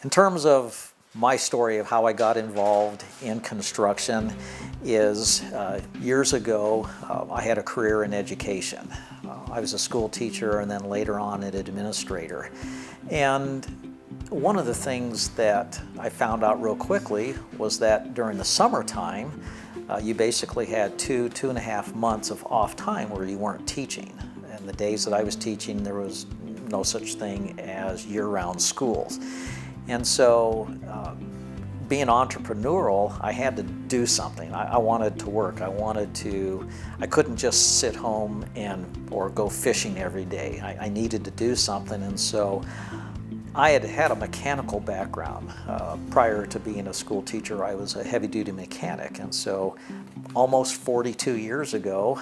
In terms of my story of how I got involved in construction is years ago I had a career in education. I was a school teacher and then later on an administrator. And one of the things that I found out real quickly was that during the summertime you basically had 2.5 months of off time where you weren't teaching. And the days that I was teaching there was no such thing as year-round schools. And so being entrepreneurial, I had to do something. I wanted to work. I couldn't just sit home or go fishing every day. I needed to do something, and so I had a mechanical background. Prior to being a school teacher, I was a heavy-duty mechanic, and so almost 42 years ago,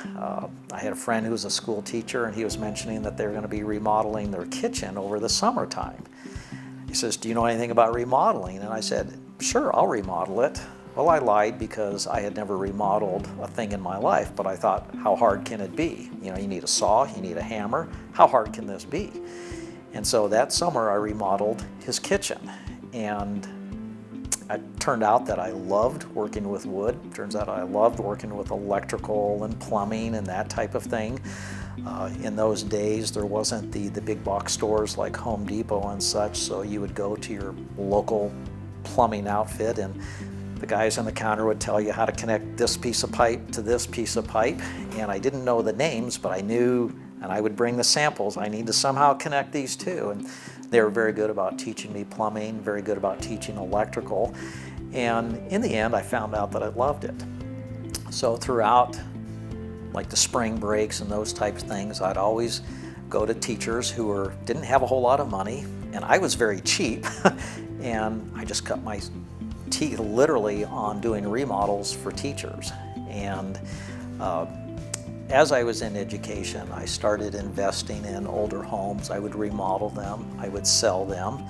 I had a friend who was a school teacher, and he was mentioning that they were going to be remodeling their kitchen over the summertime. He says, "Do you know anything about remodeling?" And I said, "Sure, I'll remodel it." Well, I lied because I had never remodeled a thing in my life, but I thought, how hard can it be? You know, you need a saw, you need a hammer. How hard can this be? And so that summer I remodeled his kitchen. And it turned out that I loved working with wood. Turns out I loved working with electrical and plumbing and that type of thing. In those days, there wasn't the big box stores like Home Depot and such, so you would go to your local plumbing outfit and the guys on the counter would tell you how to connect this piece of pipe to this piece of pipe. And I didn't know the names, but I knew, and I would bring the samples. I need to somehow connect these two. And they were very good about teaching me plumbing, very good about teaching electrical. And in the end, I found out that I loved it. So throughout like the spring breaks and those types of things, I'd always go to teachers who didn't have a whole lot of money, and I was very cheap, and I just cut my teeth literally on doing remodels for teachers. And as I was in education, I started investing in older homes. I would remodel them, I would sell them,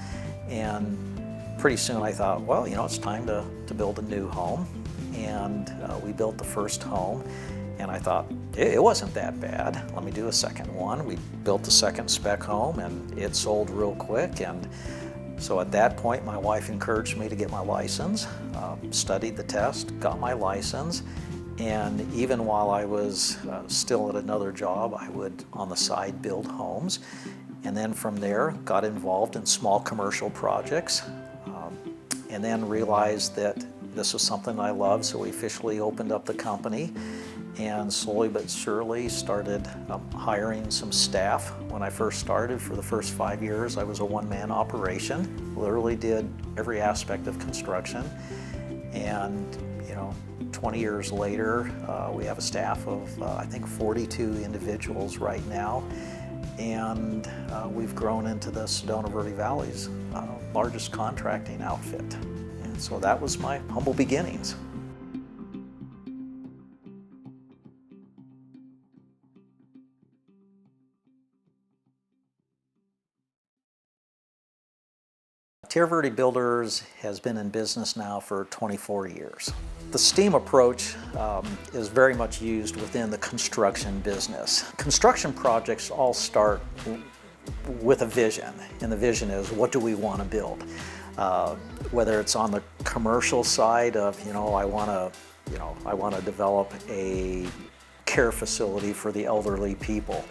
and pretty soon I thought, well, you know, it's time to build a new home. And we built the first home. And I thought, it wasn't that bad. Let me do a second one. We built the second spec home and it sold real quick. And so at that point, my wife encouraged me to get my license, studied the test, got my license. And even while I was still at another job, I would on the side build homes. And then from there, got involved in small commercial projects. And then realized that this was something I loved, so we officially opened up the company. And slowly but surely started hiring some staff. When I first started, for the first 5 years, I was a one-man operation. Literally did every aspect of construction. And 20 years later, we have a staff of I think 42 individuals right now. And we've grown into the Sedona Verde Valley's largest contracting outfit. And so that was my humble beginnings. Tierra Verde Builders has been in business now for 24 years. The S.T.E.A.M approach is very much used within the construction business. Construction projects all start with a vision, and the vision is, what do we want to build? Whether it's on the commercial side of, I want to develop a care facility for the elderly people.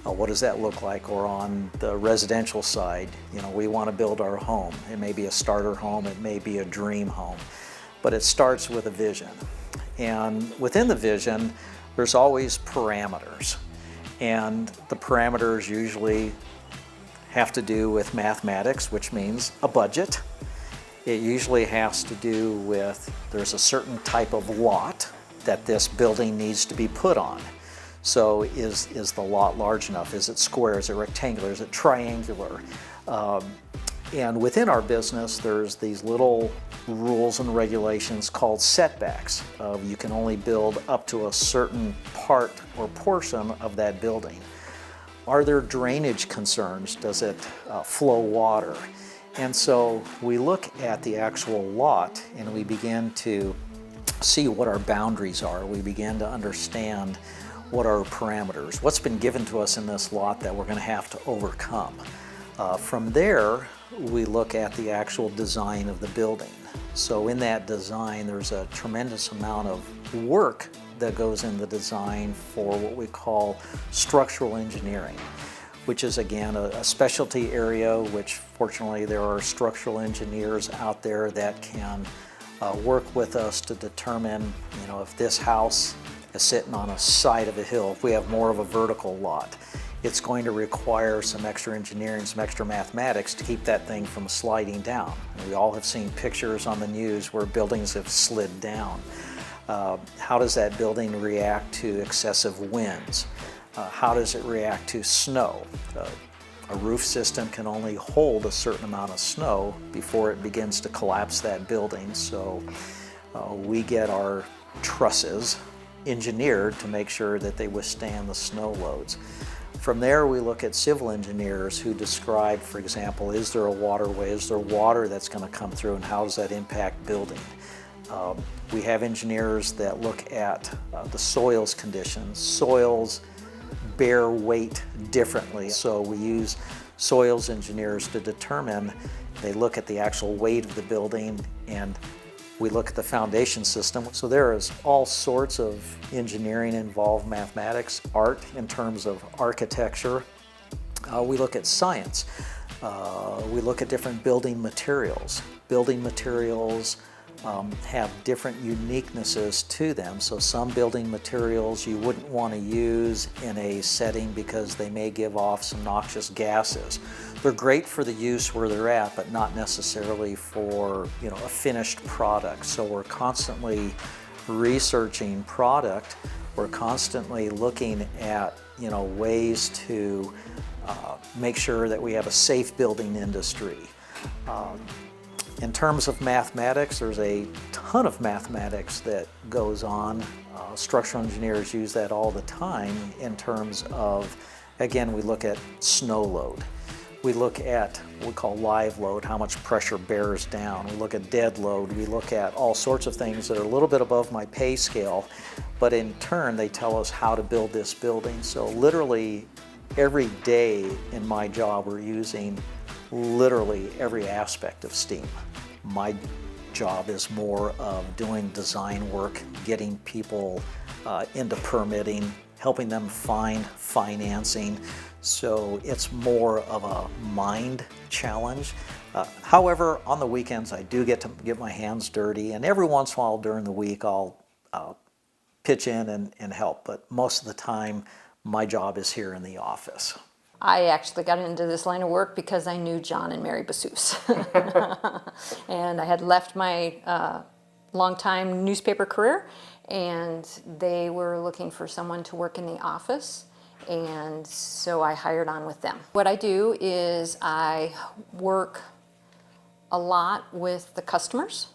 What does that look like? Or on the residential side, we want to build our home. It may be a starter home, it may be a dream home, but it starts with a vision. And within the vision, there's always parameters. And the parameters usually have to do with mathematics, which means a budget. It usually has to do with, there's a certain type of lot that this building needs to be put on. So is the lot large enough? Is it square? Is it rectangular? Is it triangular? And within our business, there's these little rules and regulations called setbacks. You can only build up to a certain part or portion of that building. Are there drainage concerns? Does it flow water? And so we look at the actual lot and we begin to see what our boundaries are. We begin to understand what are our parameters, what's been given to us in this lot that we're going to have to overcome. From there, we look at the actual design of the building. So in that design, there's a tremendous amount of work that goes in the design for what we call structural engineering, which is again a specialty area, which fortunately there are structural engineers out there that can work with us to determine, if this house is sitting on a side of a hill, if we have more of a vertical lot, it's going to require some extra engineering, some extra mathematics to keep that thing from sliding down. And we all have seen pictures on the news where buildings have slid down. How does that building react to excessive winds? How does it react to snow? A roof system can only hold a certain amount of snow before it begins to collapse that building. So we get our trusses engineered to make sure that they withstand the snow loads. From there, we look at civil engineers who describe, for example, is there a waterway, is there water that's going to come through, and how does that impact building? We have engineers that look at the soils conditions. Soils bear weight differently, so we use soils engineers to determine, they look at the actual weight of the building, and we look at the foundation system. So there is all sorts of engineering involved, mathematics, art in terms of architecture. We look at science. We look at different building materials. Building materials have different uniquenesses to them. So some building materials you wouldn't want to use in a setting because they may give off some noxious gases. They're great for the use where they're at, but not necessarily for a finished product. So we're constantly researching product. We're constantly looking at ways to make sure that we have a safe building industry. In terms of mathematics, there's a ton of mathematics that goes on. Structural engineers use that all the time in terms of, again, we look at snow load. We look at what we call live load, how much pressure bears down. We look at dead load. We look at all sorts of things that are a little bit above my pay scale, but in turn, they tell us how to build this building. So literally every day in my job, we're using literally every aspect of S.T.E.A.M. My job is more of doing design work, getting people into permitting, helping them find financing. So it's more of a mind challenge. However, on the weekends I do get to get my hands dirty, and every once in a while during the week I'll pitch in and help, but most of the time my job is here in the office. I actually got into this line of work because I knew John and Mary Bassus. And I had left my longtime newspaper career, and they were looking for someone to work in the office, and so I hired on with them. What I do is I work a lot with the customers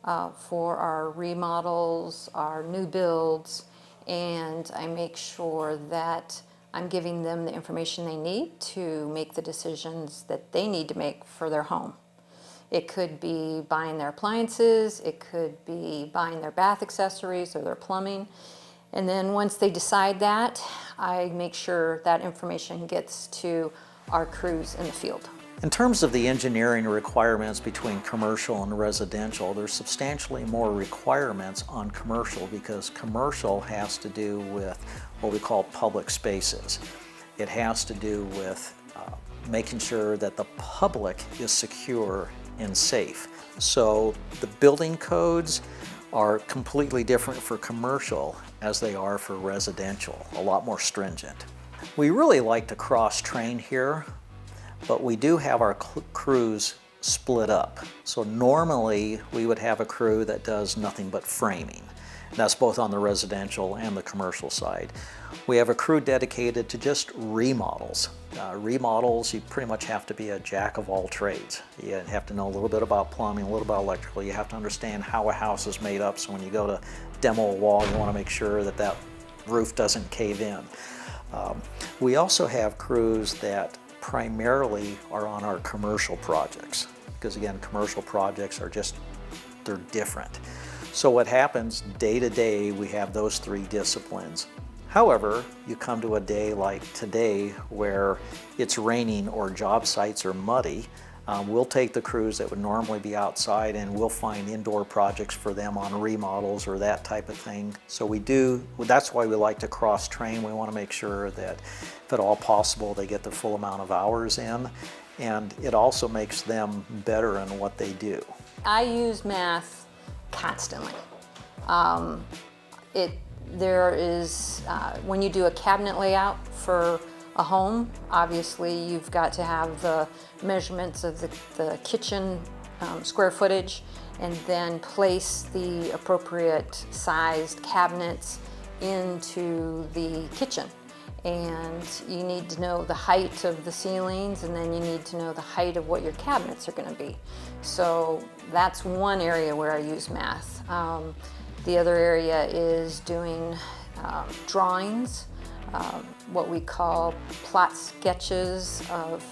for our remodels, our new builds, and I make sure that I'm giving them the information they need to make the decisions that they need to make for their home. It could be buying their appliances, it could be buying their bath accessories or their plumbing. And then once they decide that, I make sure that information gets to our crews in the field. In terms of the engineering requirements between commercial and residential, there's substantially more requirements on commercial because commercial has to do with what we call public spaces. It has to do with making sure that the public is secure and safe. So the building codes are completely different for commercial as they are for residential, a lot more stringent. We really like to cross-train here, but we do have our crews split up. So normally we would have a crew that does nothing but framing. That's both on the residential and the commercial side. We have a crew dedicated to just remodels. Remodels, you pretty much have to be a jack of all trades. You have to know a little bit about plumbing, a little about electrical. You have to understand how a house is made up, so when you go to demo a wall, you want to make sure that that roof doesn't cave in. We also have crews that primarily are on our commercial projects, because again, commercial projects are just, they're different. So what happens day to day, we have those three disciplines. However, you come to a day like today where it's raining or job sites are muddy, We'll take the crews that would normally be outside and we'll find indoor projects for them on remodels or that type of thing. So that's why we like to cross-train. We want to make sure that if at all possible they get the full amount of hours in, and it also makes them better in what they do. I use math constantly. When you do a cabinet layout for a home, obviously you've got to have the measurements of the kitchen square footage, and then place the appropriate sized cabinets into the kitchen. And you need to know the height of the ceilings, and then you need to know the height of what your cabinets are going to be. So that's one area where I use math. The other area is doing drawings, what we call plot sketches of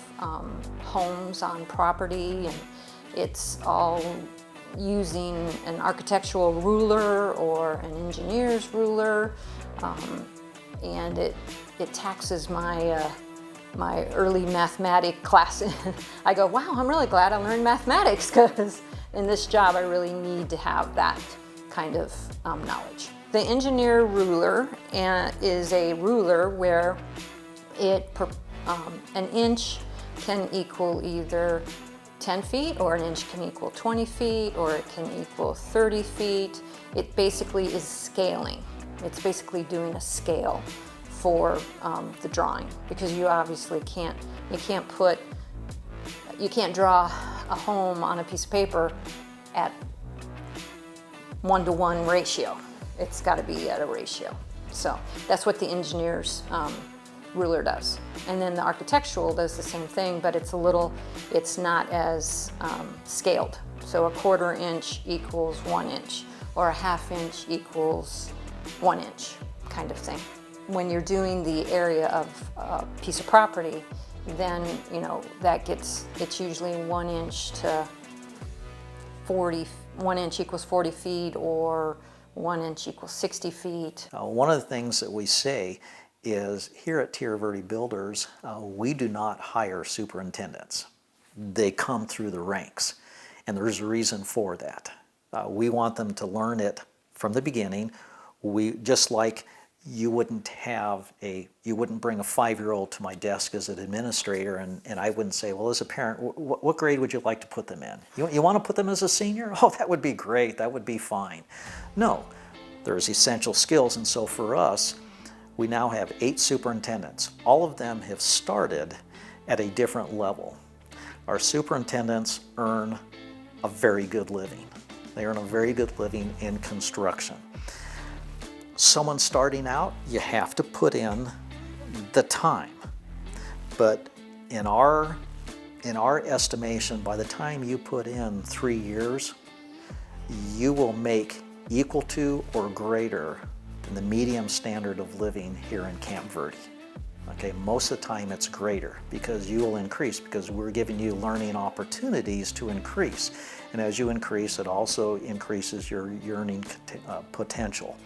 homes on property, and it's all using an architectural ruler or an engineer's ruler, and it taxes my my early mathematics class. I go, wow, I'm really glad I learned mathematics, because in this job I really need to have that kind of knowledge. The engineer ruler is a ruler where an inch can equal either 10 feet, or an inch can equal 20 feet, or it can equal 30 feet. It basically is scaling. It's basically doing a scale for the drawing, because you obviously can't draw a home on a piece of paper at 1-to-1 ratio. It's got to be at a ratio. So that's what the engineer's ruler does. And then the architectural does the same thing, but it's not as scaled. So a 1/4 inch equals 1 inch, or a 1/2 inch equals 1 inch, kind of thing. When you're doing the area of a piece of property, then it's usually 1 inch to 40. 1 inch equals 40 feet, or 1 inch equals 60 feet. One of the things that we say is, here at Tierra Verde Builders, we do not hire superintendents. They come through the ranks, and there's a reason for that. We want them to learn it from the beginning. Just like you wouldn't bring a 5-year-old to my desk as an administrator, and I wouldn't say, well, as a parent, what grade would you like to put them in? You want to put them as a senior? Oh, that would be great, that would be fine. No, there's essential skills, and so for us, we now have 8 superintendents. All of them have started at a different level. Our superintendents earn a very good living. They earn a very good living in construction. Someone starting out, you have to put in the time. But in our estimation, by the time you put in 3 years, you will make equal to or greater than the medium standard of living here in Camp Verde. Okay, most of the time it's greater, because you will increase, because we're giving you learning opportunities to increase. And as you increase, it also increases your earning potential.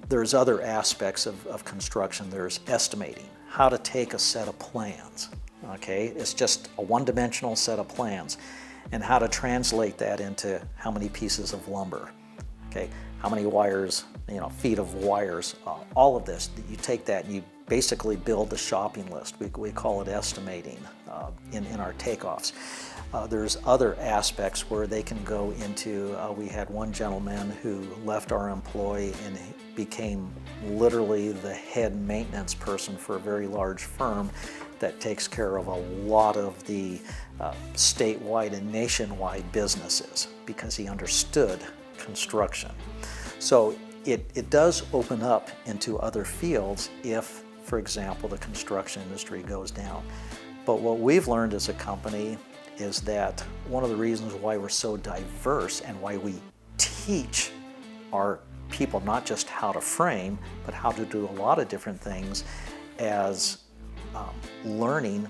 There's other aspects of construction. There's estimating, how to take a set of plans. Okay, it's just a one-dimensional set of plans, and how to translate that into how many pieces of lumber. Okay, how many wires, feet of wires, all of this. You take that and you basically build the shopping list. We call it estimating in our takeoffs. There's other aspects where they can go into, we had one gentleman who left our employ and became literally the head maintenance person for a very large firm that takes care of a lot of the statewide and nationwide businesses, because he understood construction. So it does open up into other fields if, for example, the construction industry goes down. But what we've learned as a company is that one of the reasons why we're so diverse, and why we teach our people not just how to frame, but how to do a lot of different things as learning,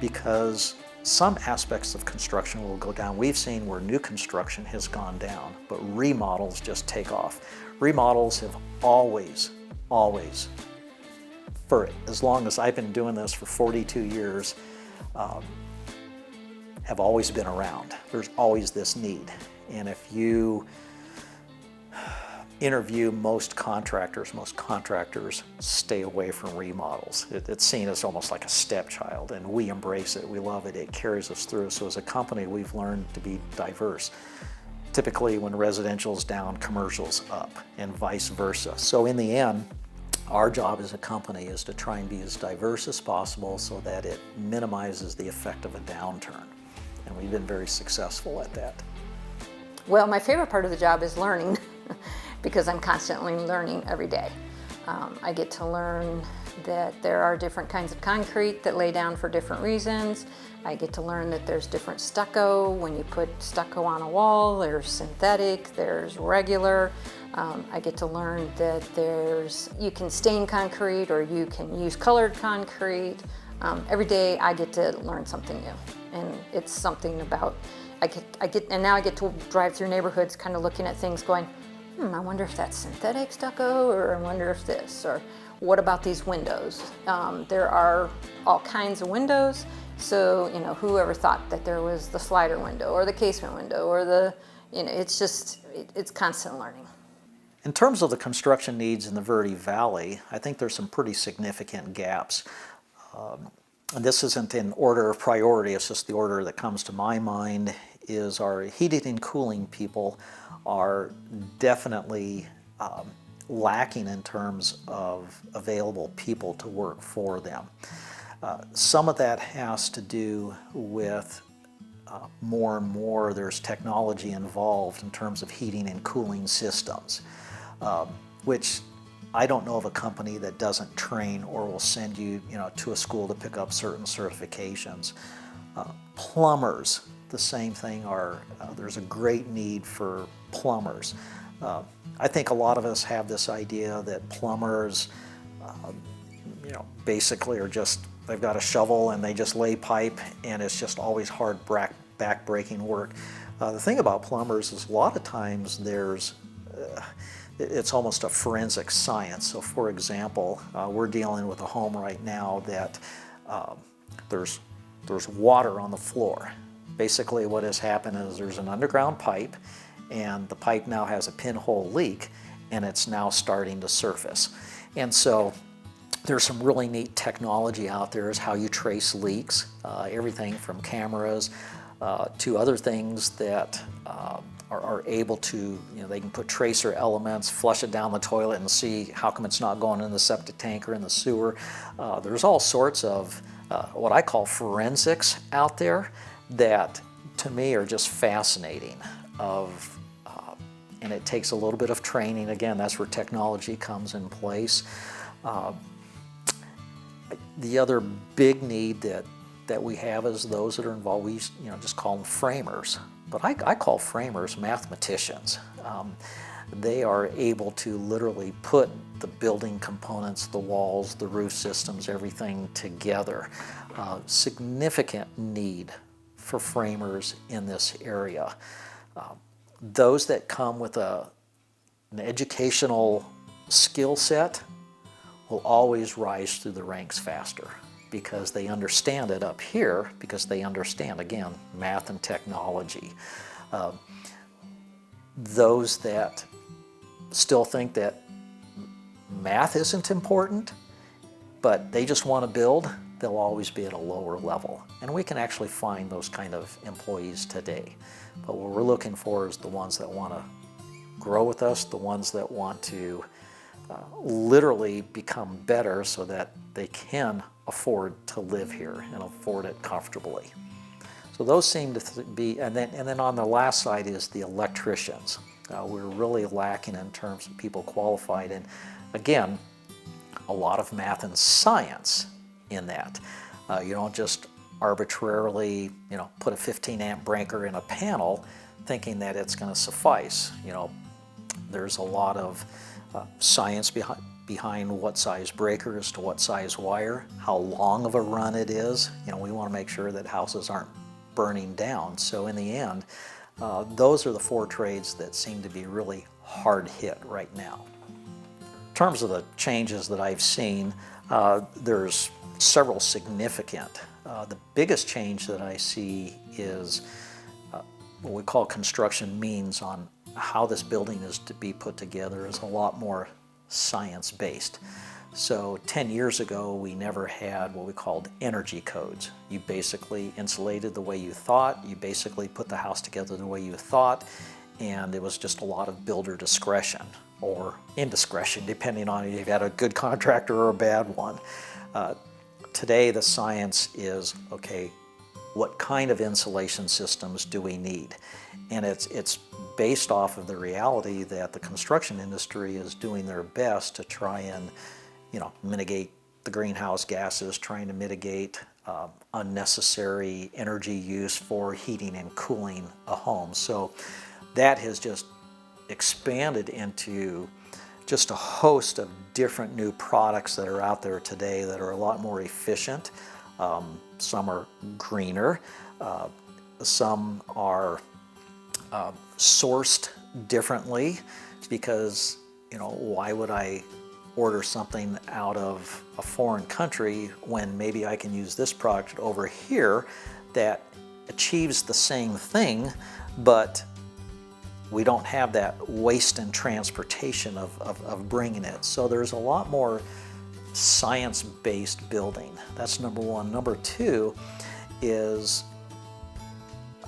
because some aspects of construction will go down. We've seen where new construction has gone down, but remodels just take off. Remodels have always, for as long as I've been doing this for 42 years, have always been around. There's always this need. And if you interview most contractors stay away from remodels. It's seen as almost like a stepchild, and we embrace it. We love it. It carries us through. So as a company, we've learned to be diverse. Typically, when residential's down, commercial's up, and vice versa. So in the end, our job as a company is to try and be as diverse as possible so that it minimizes the effect of a downturn. And we've been very successful at that. Well, my favorite part of the job is learning because I'm constantly learning every day. I get to learn that there are different kinds of concrete that lay down for different reasons. I get to learn that there's different stucco. When you put stucco on a wall, there's synthetic, there's regular. I get to learn that you can stain concrete or you can use colored concrete. Every day I get to learn something new, and it's something about, and now I get to drive through neighborhoods kind of looking at things going, I wonder if that's synthetic stucco, or I wonder if this, or what about these windows? There are all kinds of windows, so whoever thought that there was the slider window or the casement window or the, it's constant learning. In terms of the construction needs in the Verde Valley, I think there's some pretty significant gaps. And this isn't in order of priority, it's just the order that comes to my mind is our heating and cooling people are definitely lacking in terms of available people to work for them. Some of that has to do with more and more there's technology involved in terms of heating and cooling systems, which I don't know of a company that doesn't train or will send you, to a school to pick up certain certifications. Plumbers, the same thing. There's a great need for plumbers. I think a lot of us have this idea that plumbers, basically are just, they've got a shovel and they just lay pipe and it's just always hard back-breaking work. The thing about plumbers is a lot of times it's almost a forensic science. So for example, we're dealing with a home right now that there's water on the floor. Basically what has happened is there's an underground pipe and the pipe now has a pinhole leak and it's now starting to surface. And so there's some really neat technology out there is how you trace leaks, everything from cameras to other things that are able to, they can put tracer elements, flush it down the toilet and see how come it's not going in the septic tank or in the sewer. There's all sorts of what I call forensics out there that to me are just fascinating and it takes a little bit of training. Again, that's where technology comes in place. The other big need that we have is those that are involved, we just call them framers. But I call framers mathematicians. They are able to literally put the building components, the walls, the roof systems, everything together. Significant need for framers in this area. Those that come with an educational skill set will always rise through the ranks faster because they understand it up here, because they understand, again, math and technology. Those that still think that math isn't important, but they just want to build, they'll always be at a lower level. And we can actually find those kind of employees today. But what we're looking for is the ones that want to grow with us, the ones that want to literally become better so that they can afford to live here and afford it comfortably. So those seem to be, and then on the last side is the electricians. We're really lacking in terms of people qualified, and again, a lot of math and science in that. You don't just arbitrarily, put a 15-amp breaker in a panel thinking that it's going to suffice. There's a lot of science behind what size breakers to what size wire, how long of a run it is. We want to make sure that houses aren't burning down. So in the end, those are the four trades that seem to be really hard hit right now. In terms of the changes that I've seen, there's several significant The biggest change that I see is what we call construction means on how this building is to be put together is a lot more science-based. So 10 years ago, we never had what we called energy codes. You basically insulated the way you thought, you basically put the house together the way you thought, and it was just a lot of builder discretion or indiscretion, depending on if you had a good contractor or a bad one. Today, the science is, okay, what kind of insulation systems do we need? And it's based off of the reality that the construction industry is doing their best to try and, mitigate the greenhouse gases, trying to mitigate unnecessary energy use for heating and cooling a home. So that has just expanded into just a host of different new products that are out there today that are a lot more efficient. Some are greener, some are sourced differently because, why would I order something out of a foreign country when maybe I can use this product over here that achieves the same thing, but we don't have that waste and transportation of bringing it. So there's a lot more science-based building. That's number one. Number two is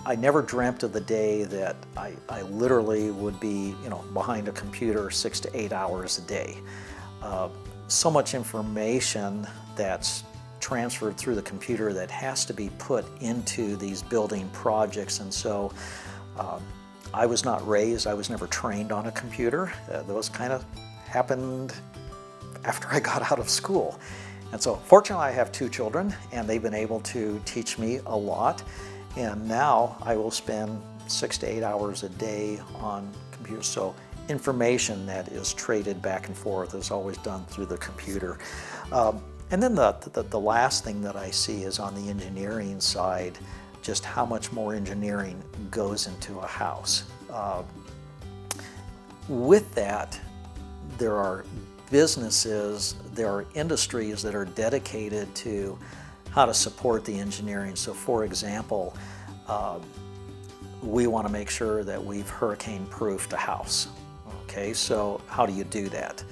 I never dreamt of the day that I literally would be, behind a computer 6 to 8 hours a day. So much information that's transferred through the computer that has to be put into these building projects, and so I was not raised, I was never trained on a computer. Those kind of happened after I got out of school. And so fortunately I have 2 children and they've been able to teach me a lot. And now I will spend 6 to 8 hours a day on computers. So information that is traded back and forth is always done through the computer. And then the last thing that I see is on the engineering side, just how much more engineering goes into a house. With that, there are businesses, there are industries that are dedicated to how to support the engineering. So for example, we want to make sure that we've hurricane-proofed a house. Okay, so how do you do that?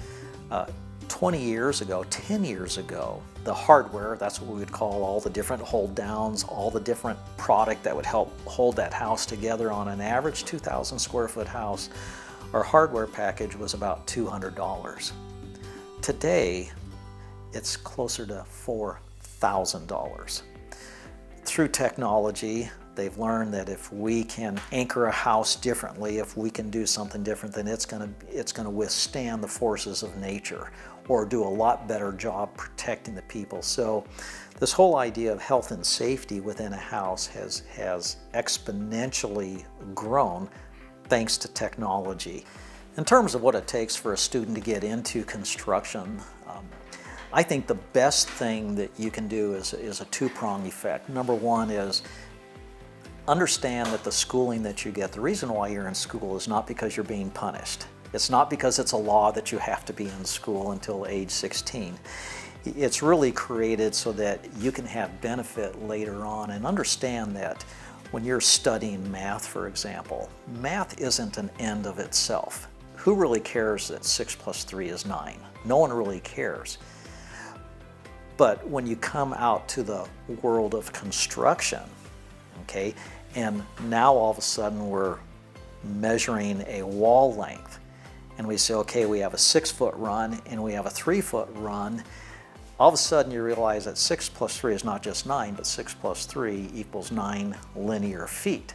20 years ago, 10 years ago, the hardware, that's what we would call all the different hold downs, all the different product that would help hold that house together on an average 2,000 square foot house, our hardware package was about $200. Today, it's closer to $4,000. Through technology, they've learned that if we can anchor a house differently, if we can do something different, then it's gonna withstand the forces of nature or do a lot better job protecting the people. So this whole idea of health and safety within a house has exponentially grown thanks to technology. In terms of what it takes for a student to get into construction, I think the best thing that you can do is a two-pronged effect. Number one is understand that the schooling that you get, the reason why you're in school is not because you're being punished. It's not because it's a law that you have to be in school until age 16. It's really created so that you can have benefit later on, and understand that when you're studying math, for example, math isn't an end of itself. Who really cares that 6 plus 3 is 9? No one really cares. But when you come out to the world of construction, okay, and now all of a sudden we're measuring a wall length, and we say, okay, we have a 6-foot run and we have a 3-foot run, all of a sudden you realize that 6 plus 3 is not just 9, but 6 plus 3 equals 9 linear feet.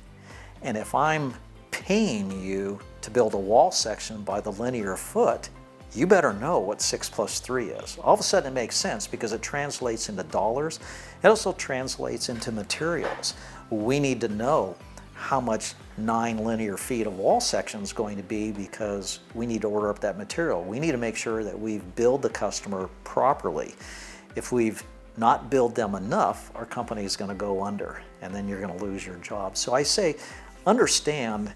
And if I'm paying you to build a wall section by the linear foot, you better know what 6 plus 3 is. All of a sudden it makes sense because it translates into dollars. It also translates into materials. We need to know how much 9 linear feet of wall section is going to be because we need to order up that material. We need to make sure that we've billed the customer properly. If we've not billed them enough, our company is going to go under, and then you're going to lose your job. So I say, understand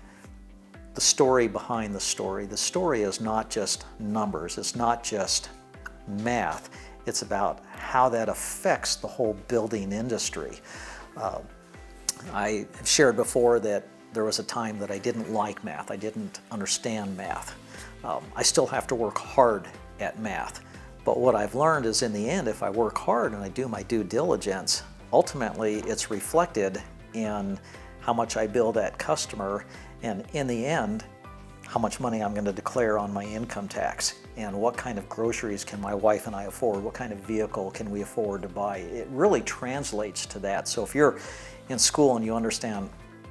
the story behind the story. The story is not just numbers, it's not just math, It's about how that affects the whole building industry. I have shared before that there was a time that I didn't like math. I didn't understand math. I still have to work hard at math. But what I've learned is, in the end, if I work hard and I do my due diligence, ultimately it's reflected in how much I bill that customer, and in the end, how much money I'm going to declare on my income tax, and what kind of groceries can my wife and I afford, what kind of vehicle can we afford to buy. It really translates to that. So if you're in school and you understand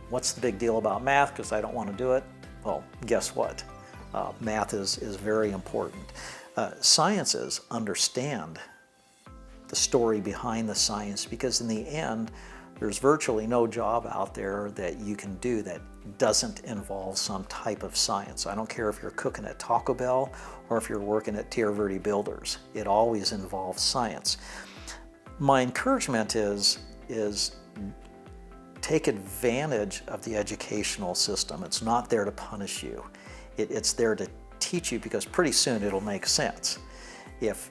what's the big deal about math because I don't want to do it, well, guess what? Math is very important. Sciences understand the story behind the science, because in the end, there's virtually no job out there that you can do that doesn't involve some type of science. I don't care if you're cooking at Taco Bell or if you're working at Tierra Verde Builders. It always involves science. My encouragement is take advantage of the educational system. It's not there to punish you. It's there to teach you, because pretty soon it'll make sense. If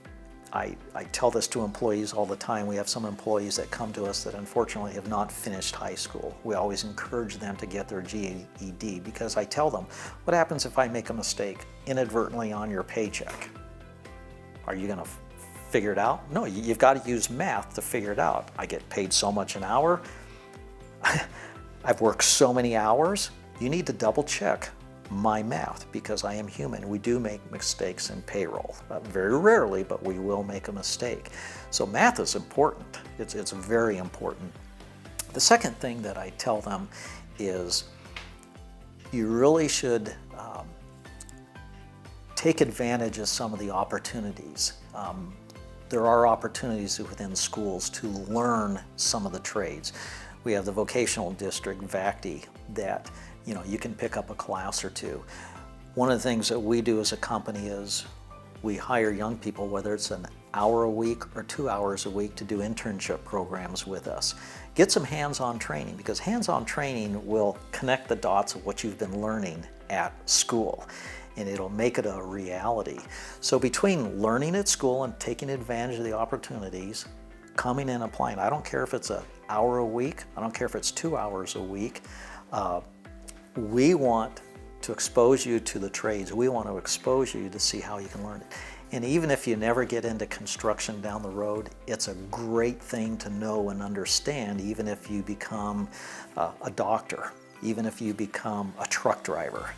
I tell this to employees all the time. We have some employees that come to us that unfortunately have not finished high school. We always encourage them to get their GED, because I tell them, what happens if I make a mistake inadvertently on your paycheck? Are you going to figure it out? No, you've got to use math to figure it out. I get paid so much an hour. I've worked so many hours. You need to double check my math, because I am human. We do make mistakes in payroll. Very rarely, but we will make a mistake. So math is important. It's very important. The second thing that I tell them is you really should take advantage of some of the opportunities. There are opportunities within schools to learn some of the trades. We have the vocational district, VACT, that you can pick up a class or two. One of the things that we do as a company is we hire young people, whether it's an hour a week or 2 hours a week, to do internship programs with us. Get some hands-on training, because hands-on training will connect the dots of what you've been learning at school, and it'll make it a reality. So between learning at school and taking advantage of the opportunities, coming in and applying, I don't care if it's an hour a week, I don't care if it's 2 hours a week, we want to expose you to the trades. We want to expose you to see how you can learn it. And even if you never get into construction down the road, it's a great thing to know and understand, even if you become a doctor, even if you become a truck driver.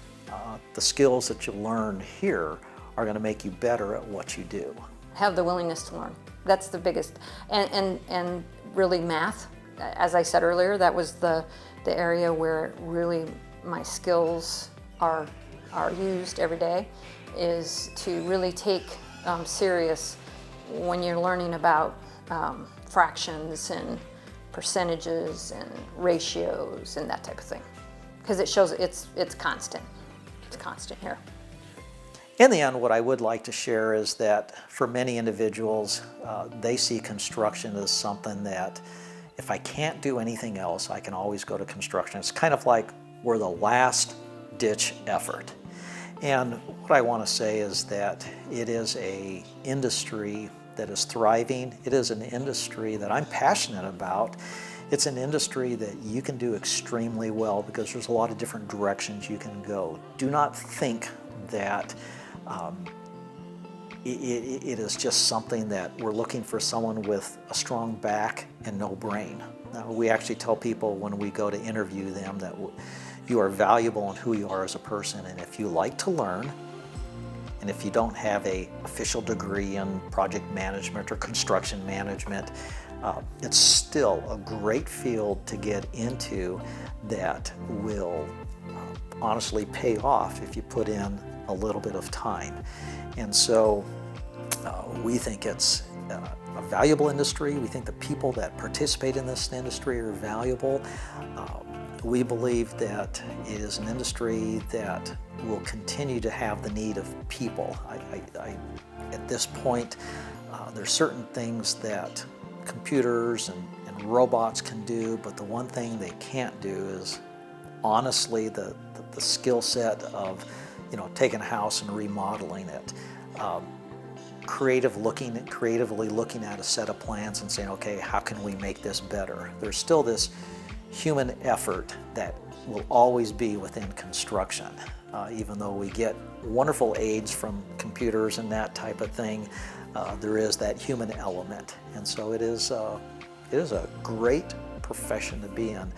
The skills that you learn here are going to make you better at what you do. Have the willingness to learn. That's the biggest. And really math, as I said earlier, that was the area where really my skills are used every day, is to really take serious when you're learning about fractions and percentages and ratios and that type of thing, because it shows it's constant. It's constant here. In the end, what I would like to share is that for many individuals, they see construction as something that if I can't do anything else, I can always go to construction. It's kind of like we're the last ditch effort. And what I want to say is that it is an industry that is thriving. It is an industry that I'm passionate about. It's an industry that you can do extremely well, because there's a lot of different directions you can go. Do not think that it is just something that we're looking for someone with a strong back and no brain. Now, we actually tell people when we go to interview them that you are valuable in who you are as a person, and if you like to learn, and if you don't have an official degree in project management or construction management, it's still a great field to get into that will honestly pay off if you put in a little bit of time. And so we think it's a valuable industry. We think the people that participate in this industry are valuable. We believe that it is an industry that will continue to have the need of people. At this point, there's certain things that computers and robots can do, but the one thing they can't do is honestly the skill set of taking a house and remodeling it. creatively looking at a set of plans and saying, okay, how can we make this better? There's still this human effort that will always be within construction. Even though we get wonderful aids from computers and that type of thing, there is that human element. And so it is a great profession to be in.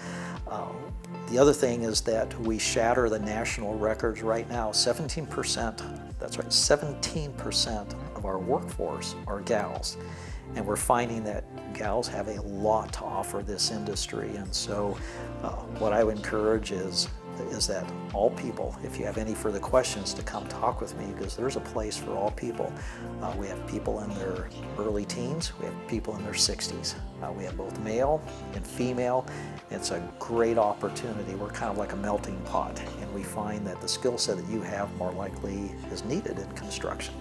The other thing is that we shatter the national records right now. 17%, that's right, 17% of our workforce are gals. And we're finding that gals have a lot to offer this industry. And so what I would encourage is that all people, if you have any further questions, to come talk with me, because there's a place for all people. We have people in their early teens, we have people in their 60s. We have both male and female. It's a great opportunity. We're kind of like a melting pot, and we find that the skill set that you have more likely is needed in construction.